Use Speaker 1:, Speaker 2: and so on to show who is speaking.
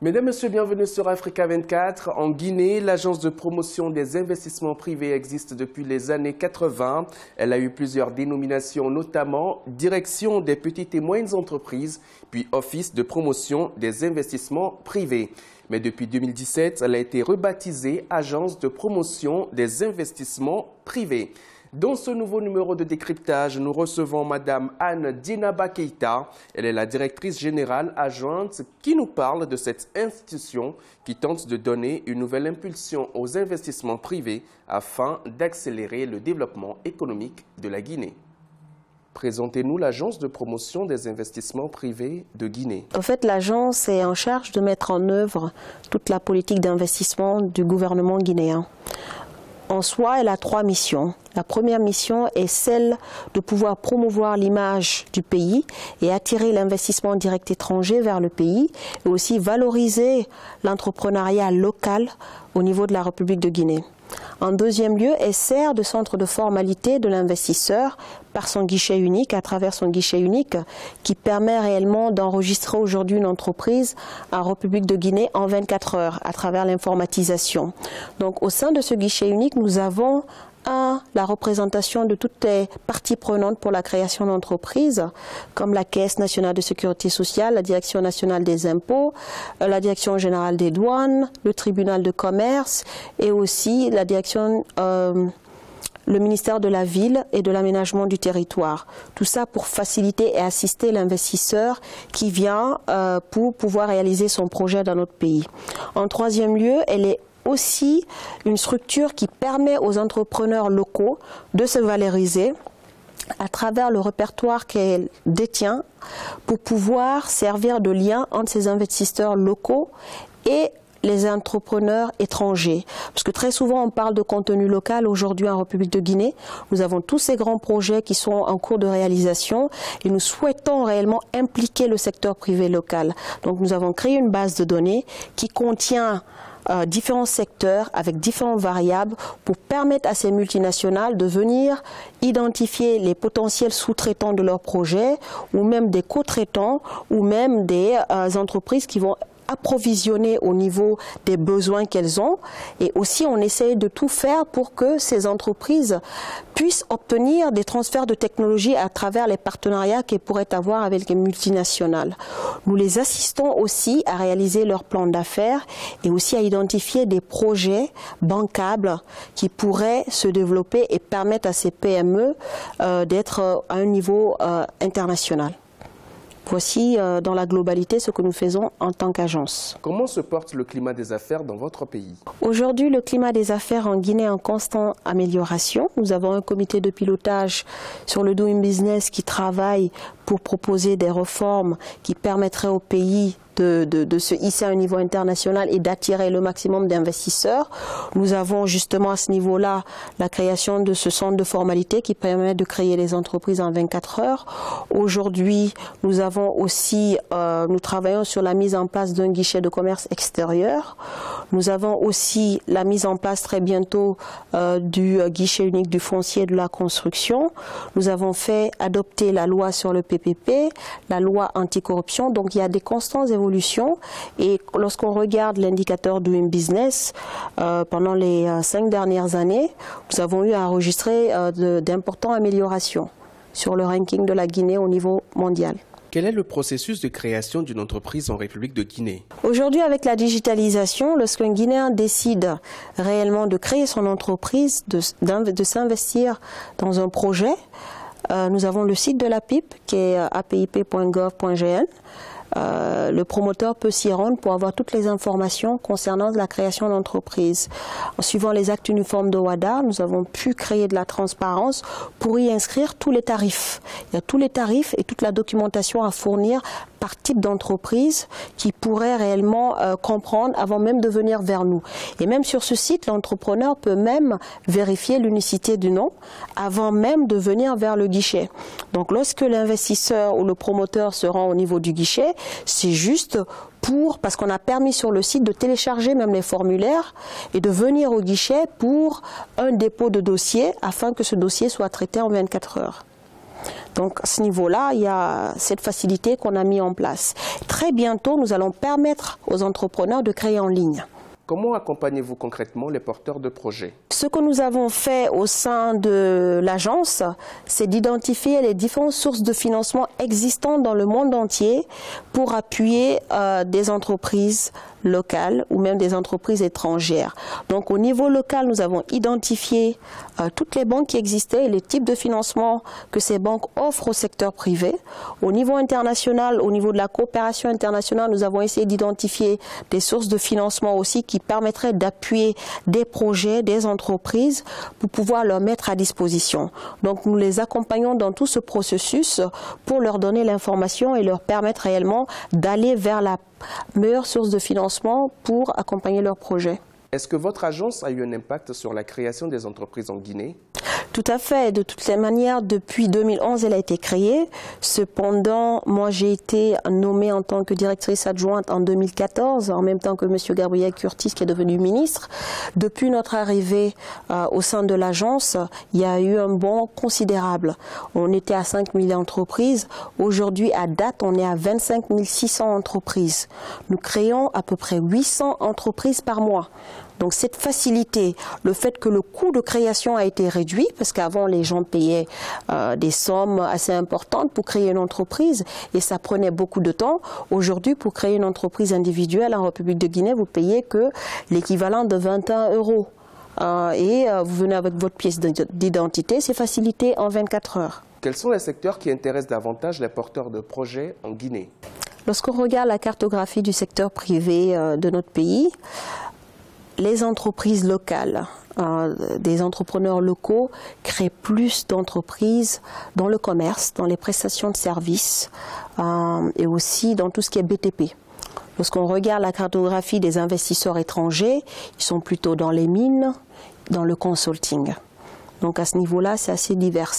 Speaker 1: Mesdames, Messieurs, bienvenue sur Africa 24. En Guinée, l'agence de promotion des investissements privés existe depuis les années 80. Elle a eu plusieurs dénominations, notamment Direction des petites et moyennes entreprises, puis Office de promotion des investissements privés. Mais depuis 2017, elle a été rebaptisée Agence de promotion des investissements privés. Dans ce nouveau numéro de décryptage, nous recevons Madame Anne Dinaba Keïta. Elle est la directrice générale adjointe qui nous parle de cette institution qui tente de donner une nouvelle impulsion aux investissements privés afin d'accélérer le développement économique de la Guinée. Présentez-nous l'agence de promotion des investissements privés de Guinée.
Speaker 2: En fait, l'agence est en charge de mettre en œuvre toute la politique d'investissement du gouvernement guinéen. En soi, elle a 3 missions. La première mission est celle de pouvoir promouvoir l'image du pays et attirer l'investissement direct étranger vers le pays et aussi valoriser l'entrepreneuriat local au niveau de la République de Guinée. En deuxième lieu, elle sert de centre de formalité de l'investisseur par son guichet unique, à travers son guichet unique qui permet réellement d'enregistrer aujourd'hui une entreprise en République de Guinée en 24 heures à travers l'informatisation. Donc au sein de ce guichet unique, nous avons la représentation de toutes les parties prenantes pour la création d'entreprises, comme la Caisse nationale de sécurité sociale, la Direction nationale des impôts, la Direction générale des douanes, le tribunal de commerce et aussi la direction, le ministère de la Ville et de l'aménagement du territoire. Tout ça pour faciliter et assister l'investisseur qui vient pour pouvoir réaliser son projet dans notre pays. En troisième lieu, elle est aussi une structure qui permet aux entrepreneurs locaux de se valoriser à travers le répertoire qu'elle détient pour pouvoir servir de lien entre ces investisseurs locaux et les entrepreneurs étrangers. Parce que très souvent on parle de contenu local aujourd'hui en République de Guinée. Nous avons tous ces grands projets qui sont en cours de réalisation et nous souhaitons réellement impliquer le secteur privé local. Donc nous avons créé une base de données qui contient différents secteurs avec différentes variables pour permettre à ces multinationales de venir identifier les potentiels sous-traitants de leurs projets ou même des co-traitants ou même des entreprises qui vont approvisionner au niveau des besoins qu'elles ont et aussi on essaye de tout faire pour que ces entreprises puissent obtenir des transferts de technologie à travers les partenariats qu'elles pourraient avoir avec les multinationales. Nous les assistons aussi à réaliser leur plan d'affaires et aussi à identifier des projets bancables qui pourraient se développer et permettre à ces PME d'être à un niveau international. Voici dans la globalité ce que nous faisons en tant qu'agence.
Speaker 1: Comment se porte le climat des affaires dans votre pays?
Speaker 2: Aujourd'hui, le climat des affaires en Guinée est en constante amélioration. Nous avons un comité de pilotage sur le Doing Business qui travaille pour proposer des réformes qui permettraient au pays de se hisser à un niveau international et d'attirer le maximum d'investisseurs. Nous avons justement à ce niveau-là la création de ce centre de formalité qui permet de créer les entreprises en 24 heures. Aujourd'hui, nous avons aussi, nous travaillons sur la mise en place d'un guichet de commerce extérieur. Nous avons aussi la mise en place très bientôt du guichet unique du foncier et de la construction. Nous avons fait adopter la loi sur le PPP, la loi anticorruption. Donc il y a des constantes évolutions. Et lorsqu'on regarde l'indicateur Doing Business, pendant les 5 dernières années, nous avons eu à enregistrer d'importantes améliorations sur le ranking de la Guinée au niveau mondial.
Speaker 1: Quel est le processus de création d'une entreprise en République de Guinée?
Speaker 2: Aujourd'hui, avec la digitalisation, lorsqu'un Guinéen décide réellement de créer son entreprise, de s'investir dans un projet, nous avons le site de l'APIP qui est apip.gov.gn. Le promoteur peut s'y rendre pour avoir toutes les informations concernant la création d'entreprise. En suivant les actes uniformes de WADA, nous avons pu créer de la transparence pour y inscrire tous les tarifs. Il y a tous les tarifs et toute la documentation à fournir par type d'entreprise qui pourrait réellement comprendre avant même de venir vers nous. Et même sur ce site, l'entrepreneur peut même vérifier l'unicité du nom avant même de venir vers le guichet. Donc lorsque l'investisseur ou le promoteur se rend au niveau du guichet, c'est juste parce qu'on a permis sur le site de télécharger même les formulaires et de venir au guichet pour un dépôt de dossier afin que ce dossier soit traité en 24 heures. Donc à ce niveau-là, il y a cette facilité qu'on a mis en place. Très bientôt, nous allons permettre aux entrepreneurs de créer en ligne.
Speaker 1: Comment accompagnez-vous concrètement les porteurs de projets?
Speaker 2: Ce que nous avons fait au sein de l'agence, c'est d'identifier les différentes sources de financement existantes dans le monde entier pour appuyer des entreprises locales ou même des entreprises étrangères. Donc au niveau local, nous avons identifié toutes les banques qui existaient et les types de financement que ces banques offrent au secteur privé. Au niveau international, au niveau de la coopération internationale, nous avons essayé d'identifier des sources de financement aussi qui permettraient d'appuyer des projets, des entreprises pour pouvoir leur mettre à disposition. Donc nous les accompagnons dans tout ce processus pour leur donner l'information et leur permettre réellement d'aller vers la meilleure source de financement pour accompagner leurs projets.
Speaker 1: Est-ce que votre agence a eu un impact sur la création des entreprises en Guinée?
Speaker 2: Tout à fait. De toutes les manières, depuis 2011, elle a été créée. Cependant, moi, j'ai été nommée en tant que directrice adjointe en 2014, en même temps que M. Gabriel Curtis, qui est devenu ministre. Depuis notre arrivée au sein de l'agence, il y a eu un bond considérable. On était à 5 000 entreprises. Aujourd'hui, à date, on est à 25 600 entreprises. Nous créons à peu près 800 entreprises par mois. Donc cette facilité, le fait que le coût de création a été réduit, parce qu'avant les gens payaient des sommes assez importantes pour créer une entreprise et ça prenait beaucoup de temps. Aujourd'hui, pour créer une entreprise individuelle en République de Guinée, vous payez que l'équivalent de 21 €. Et vous venez avec votre pièce d'identité, c'est facilité en 24 heures.
Speaker 1: Quels sont les secteurs qui intéressent davantage les porteurs de projets en Guinée?
Speaker 2: Lorsqu'on regarde la cartographie du secteur privé de notre pays, les entreprises locales, des entrepreneurs locaux créent plus d'entreprises dans le commerce, dans les prestations de services et aussi dans tout ce qui est BTP. Lorsqu'on regarde la cartographie des investisseurs étrangers, ils sont plutôt dans les mines, dans le consulting. Donc à ce niveau-là, c'est assez divers.